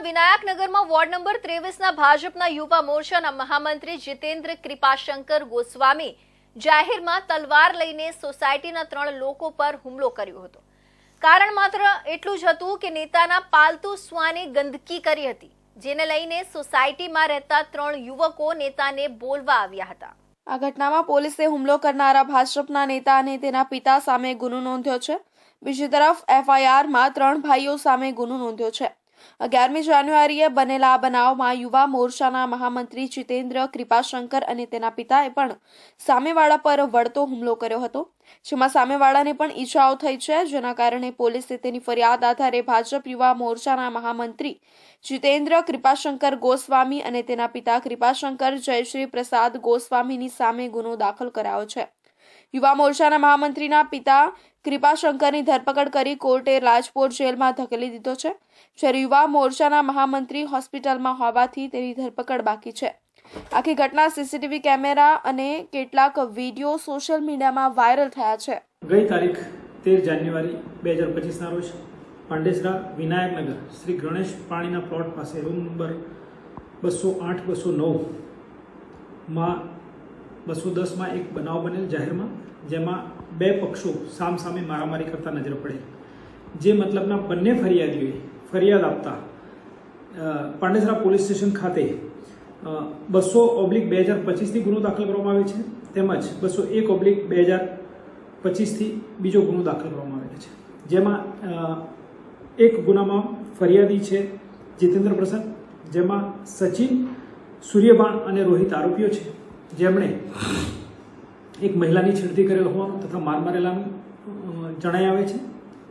વિનાયકનગરમાં ward number 23ના ભાજપના યુવા મોરચાના મહામંત્રી જીતેન્દ્ર કૃપાશંકર ગોસ્વામી જાહેરમાં તલવાર લઈને સોસાયટીના 3 લોકો પર હુમલો કર્યો હતો। કારણ માત્ર એટલું જ હતું કે નેતાના પાલતુ શ્વાને ગંદકી કરી હતી, જેને લઈને સોસાયટીમાં રહેતા 3 યુવકો નેતાને બોલવા આવ્યા હતા। આ ઘટનામાં પોલીસે હુમલો કરનારા ભાજપના નેતા અને તેના પિતા સામે ગુનો નોંધ્યો છે। બીજી તરફ એફઆઈઆરમાં 3 ભાઈઓ સામે ગુનો નોંધ્યો છે। 11મી જાન્યુઆરીએ બનેલા આ બનાવમાં યુવા મોરચાના મહામંત્રી જીતેન્દ્ર કૃપાશંકર અને તેના પિતાએ પણ સામેવાળા પર વળતો હુમલો કર્યો હતો, જેમાં સામેવાળાને પણ ઈજાઓ થઈ છે, જેના કારણે પોલીસે તેની ફરિયાદ આધારે ભાજપ યુવા મોરચાના મહામંત્રી જીતેન્દ્ર કૃપાશંકર ગોસ્વામી અને તેના પિતા કૃપાશંકર જયશ્રી પ્રસાદ ગોસ્વામીની સામે ગુનો દાખલ કરાયો છે। યુવા મોરચાના મહામંત્રીના પિતા કૃપાશંકરની ધરપકડ કરી કોર્ટે રાજપોર જેલમાં ધકેલી દીધો છે, જ્યારે યુવા મોરચાના મહામંત્રી હોસ્પિટલમાં હોવાથી તેની ધરપકડ બાકી છે। આખી ઘટના સીસીટીવી કેમેરા અને કેટલાક વિડીયો સોશિયલ મીડિયામાં વાયરલ થયા છે। ગઈ તારીખ 13 જાન્યુઆરી 2025ના રોજ પાંડેસરા વિનાયકનગર શ્રી ગણેશ પાણીના પ્લોટ પાસે રૂમ નંબર 208-209 માં 210 માં એક બનાવ બનેલ જાહેરમાં, જેમાં 2 પક્ષો સામસામે મારામારી કરતા નજર પડેલ, જે મતલબના બંને ફરિયાદીઓએ ફરિયાદ આપતા પાંડેસરા પોલીસ સ્ટેશન ખાતે 200/2025થી ગુનો દાખલ કરવામાં આવે છે, તેમજ 201/2025થી બીજો ગુનો દાખલ કરવામાં આવેલો છે, જેમાં એક ગુનામાં ફરિયાદી છે જીતેન્દ્ર પ્રસાદ, જેમાં સચિન, સૂર્યબાણ અને રોહિત આરોપીઓ છે, જેમણે એક મહિલાની છેડતી કરેલ હોવાનું તથા માર મારેલાનું જણાઈ આવે છે।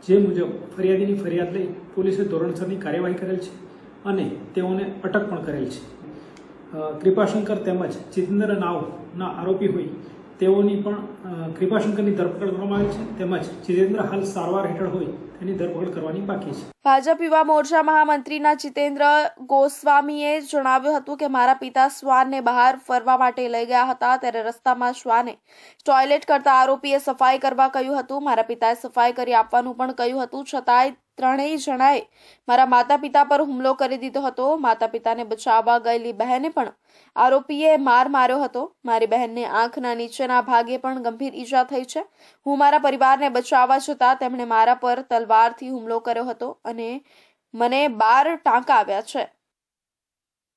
જે મુજબ ફરિયાદીની ફરિયાદ લઈ પોલીસે ધોરણસરની કાર્યવાહી કરેલ છે અને તેઓને અટક પણ કરેલ છે। કૃપાશંકર તેમજ જીતેન્દ્ર નાવના આરોપી હોય તેઓની પણ કૃપાશંકરની ધરપકડ કરવામાં આવી છે, તેમજ જીતેન્દ્ર હાલ સારવાર હેઠળ હોય તેની ધરપકડ કરવાની બાકી છે। ભાજપ યુવા મોરચા મહામંત્રીના જીતેન્દ્ર ગોસ્વામીએ જણાવ્યું હતું કે મારા પિતા શ્વાનને બહાર ફરવા માટે લઈ ગયા હતા, ત્યારે રસ્તામાં શ્વાને ટોયલેટ કરતા આરોપીએ સફાઈ કરવા કહ્યું હતું। મારા પિતાએ સફાઈ કરી આપવાનું પણ કહ્યું હતું, છતાંય 3 જણાએ મારા માતા પિતા પર હુમલો કરી દીધો હતો। માતા પિતાને બચાવવા ગયેલી બહેને પણ આરોપીએ માર માર્યો હતો। મારી બહેનને આંખના નીચેના ભાગે પણ ગંભીર ઈજા થઈ છે। હું મારા પરિવારને બચાવવા જતાં તેમણે મારા પર તલવારથી હુમલો કર્યો હતો અને મને 12 ટાંકા આવ્યા છે।